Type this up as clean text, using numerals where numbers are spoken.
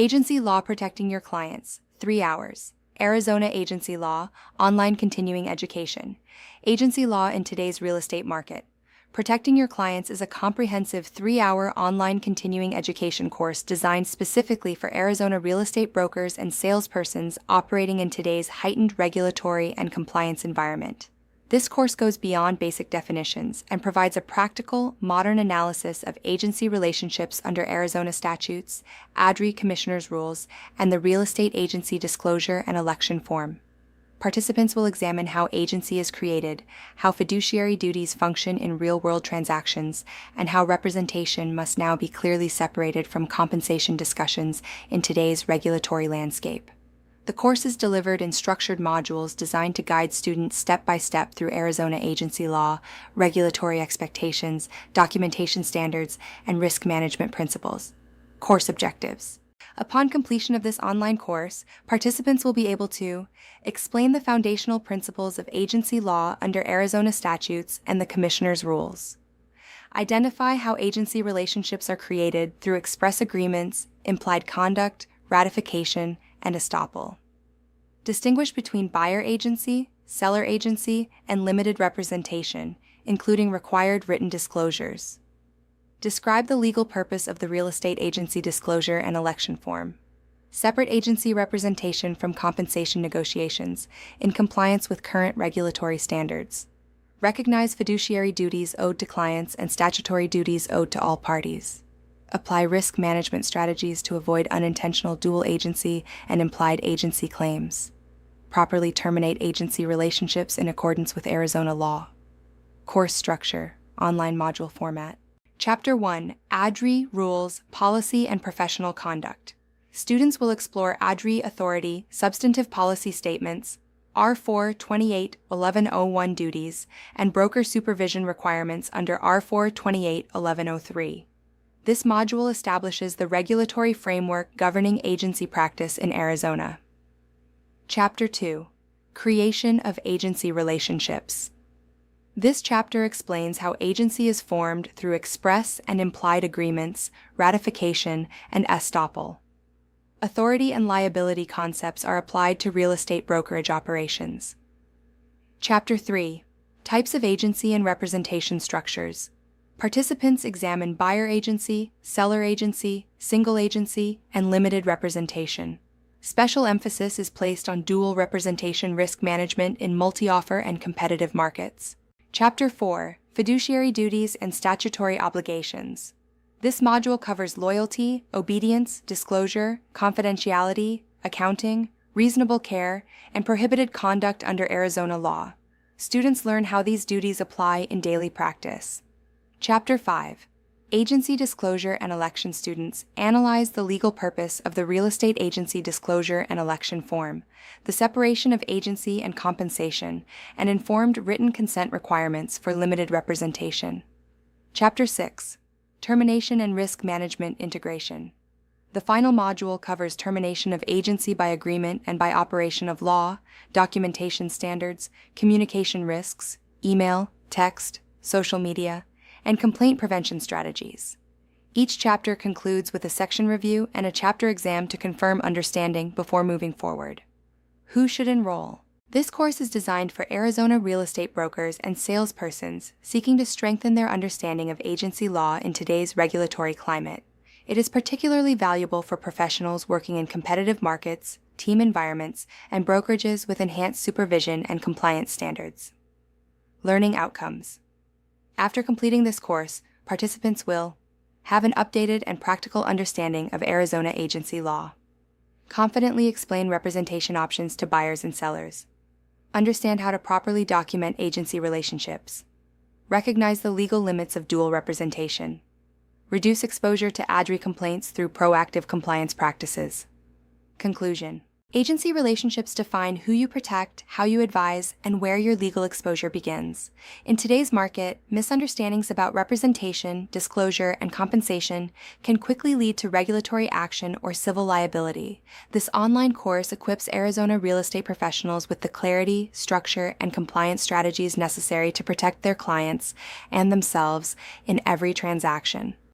Agency Law Protecting Your Clients, 3 hours. Arizona Agency Law, Online Continuing Education. Agency Law in Today's Real Estate Market. Protecting Your Clients is a comprehensive 3-hour online continuing education course designed specifically for Arizona real estate brokers and salespersons operating in today's heightened regulatory and compliance environment. This course goes beyond basic definitions and provides a practical, modern analysis of agency relationships under Arizona statutes, ADRI Commissioner's Rules, and the Real Estate Agency Disclosure and Election Form. Participants will examine how agency is created, how fiduciary duties function in real-world transactions, and how representation must now be clearly separated from compensation discussions in today's regulatory landscape. The course is delivered in structured modules designed to guide students step by step through Arizona agency law, regulatory expectations, documentation standards, and risk management principles. Course objectives. Upon completion of this online course, participants will be able to explain the foundational principles of agency law under Arizona statutes and the Commissioner's Rules. Identify how agency relationships are created through express agreements, implied conduct, ratification, and estoppel. Distinguish between buyer agency, seller agency, and limited representation, including required written disclosures. Describe the legal purpose of the Real Estate Agency Disclosure and Election Form. Separate agency representation from compensation negotiations in compliance with current regulatory standards. Recognize fiduciary duties owed to clients and statutory duties owed to all parties. Apply risk management strategies to avoid unintentional dual agency and implied agency claims. Properly terminate agency relationships in accordance with Arizona law. Course structure, online module format. Chapter 1, ADRI Rules, Policy and Professional Conduct. Students will explore ADRI authority, substantive policy statements, R4 28-1101 duties, and broker supervision requirements under R4 28-1103. This module establishes the regulatory framework governing agency practice in Arizona. Chapter 2, Creation of Agency Relationships. This chapter explains how agency is formed through express and implied agreements, ratification, and estoppel. Authority and liability concepts are applied to real estate brokerage operations. Chapter 3, Types of Agency and Representation Structures. Participants examine buyer agency, seller agency, single agency, and limited representation. Special emphasis is placed on dual representation risk management in multi-offer and competitive markets. Chapter 4, Fiduciary Duties and Statutory Obligations. This module covers loyalty, obedience, disclosure, confidentiality, accounting, reasonable care, and prohibited conduct under Arizona law. Students learn how these duties apply in daily practice. Chapter 5, Agency Disclosure and Election. Students analyze the legal purpose of the Real Estate Agency Disclosure and Election Form, the separation of agency and compensation, and informed written consent requirements for limited representation. Chapter 6, Termination and Risk Management Integration. The final module covers termination of agency by agreement and by operation of law, documentation standards, communication risks, email, text, social media, and complaint prevention strategies. Each chapter concludes with a section review and a chapter exam to confirm understanding before moving forward. Who should enroll? This course is designed for Arizona real estate brokers and salespersons seeking to strengthen their understanding of agency law in today's regulatory climate. It is particularly valuable for professionals working in competitive markets, team environments, and brokerages with enhanced supervision and compliance standards. Learning outcomes. After completing this course, participants will have an updated and practical understanding of Arizona agency law, confidently explain representation options to buyers and sellers, understand how to properly document agency relationships, recognize the legal limits of dual representation, reduce exposure to ADRI complaints through proactive compliance practices. Conclusion. Agency relationships define who you protect, how you advise, and where your legal exposure begins. In today's market, misunderstandings about representation, disclosure, and compensation can quickly lead to regulatory action or civil liability. This online course equips Arizona real estate professionals with the clarity, structure, and compliance strategies necessary to protect their clients and themselves in every transaction.